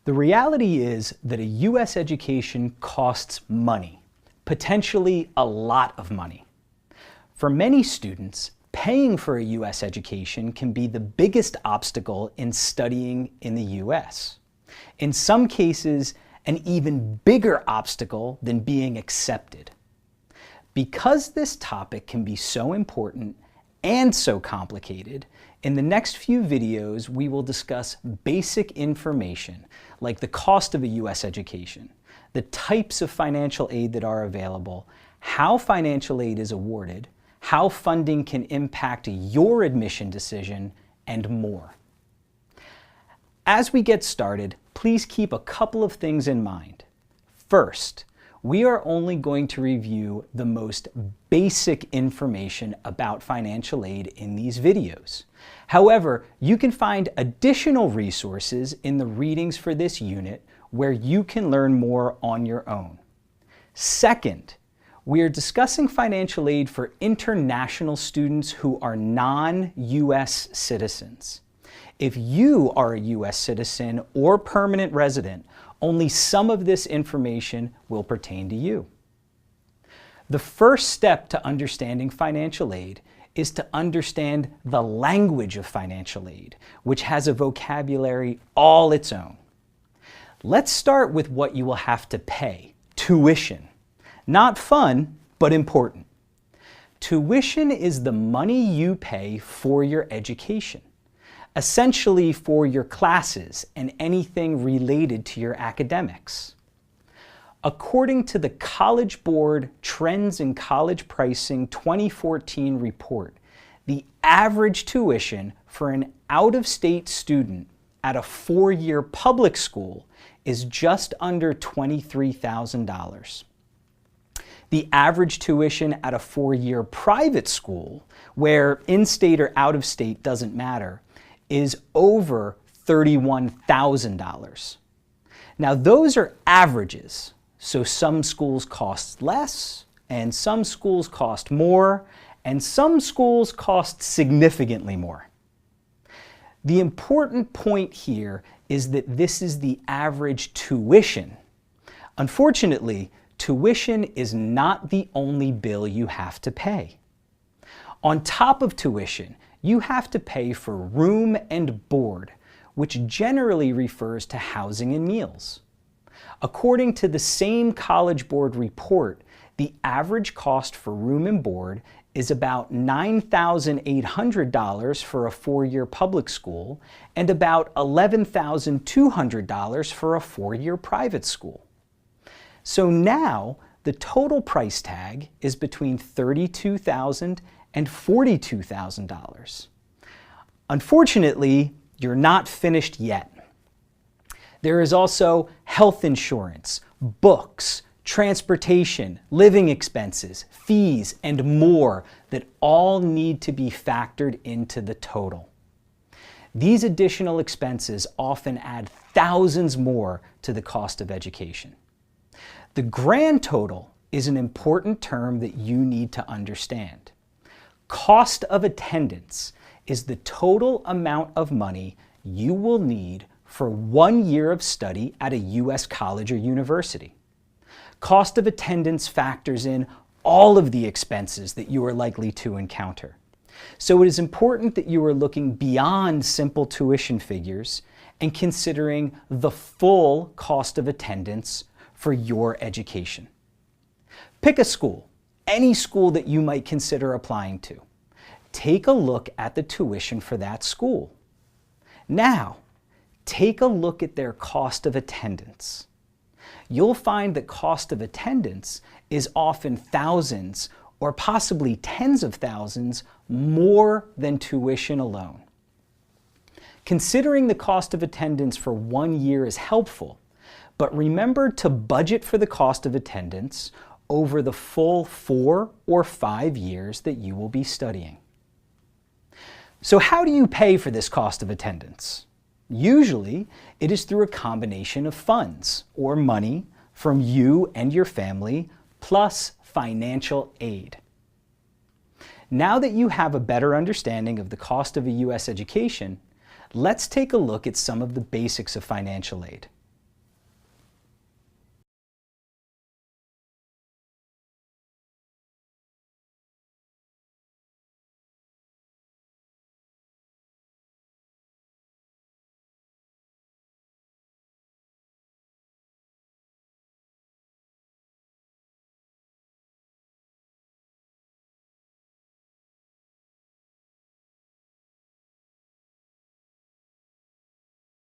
The reality is that a U.S. education costs money, potentially a lot of money. For many students, paying for a U.S. education can be the biggest obstacle in studying in the U.S. In some cases, an even bigger obstacle than being accepted. Because this topic can be so important and so complicated, in the next few videos we will discuss basic information like the cost of a U.S. education, the types of financial aid that are available, how financial aid is awarded, how funding can impact your admission decision, and more. As we get started, please keep a couple of things in mind. First, we are only going to review the most basic information about financial aid in these videos. However, you can find additional resources in the readings for this unit where you can learn more on your own. Second, we are discussing financial aid for international students who are non-U.S. citizens. If you are a U.S. citizen or permanent resident, only some of this information will pertain to you. The first step to understanding financial aid is to understand the language of financial aid, which has a vocabulary all its own. Let's start with what you will have to pay: tuition. Not fun, but important. Tuition is the money you pay for your education, essentially for your classes and anything related to your academics. According to the College Board Trends in College Pricing 2014 report, the average tuition for an out-of-state student at a four-year public school is just under $23,000. The average tuition at a four-year private school, where in-state or out-of-state doesn't matter, is over $31,000. Now those are averages, so some schools cost less, and some schools cost more, and some schools cost significantly more. The important point here is that this is the average tuition. Unfortunately, tuition is not the only bill you have to pay. On top of tuition, you have to pay for room and board, which generally refers to housing and meals. According to the same College Board report, the average cost for room and board is about $9,800 for a four-year public school and about $11,200 for a four-year private school. So now the total price tag is between $32,000 and $42,000. Unfortunately, you're not finished yet. There is also health insurance, books, transportation, living expenses, fees, and more that all need to be factored into the total. These additional expenses often add thousands more to the cost of education. The grand total is an important term that you need to understand. Cost of attendance is the total amount of money you will need for 1 year of study at a U.S. college or university. Cost of attendance factors in all of the expenses that you are likely to encounter. So it is important that you are looking beyond simple tuition figures and considering the full cost of attendance for your education. Pick a school, any school that you might consider applying to. Take a look at the tuition for that school. Now, take a look at their cost of attendance. You'll find that cost of attendance is often thousands or possibly tens of thousands more than tuition alone. Considering the cost of attendance for 1 year is helpful, but remember to budget for the cost of attendance over the full 4 or 5 years that you will be studying. So how do you pay for this cost of attendance? Usually, it is through a combination of funds or money from you and your family, plus financial aid. Now that you have a better understanding of the cost of a U.S. education, let's take a look at some of the basics of financial aid.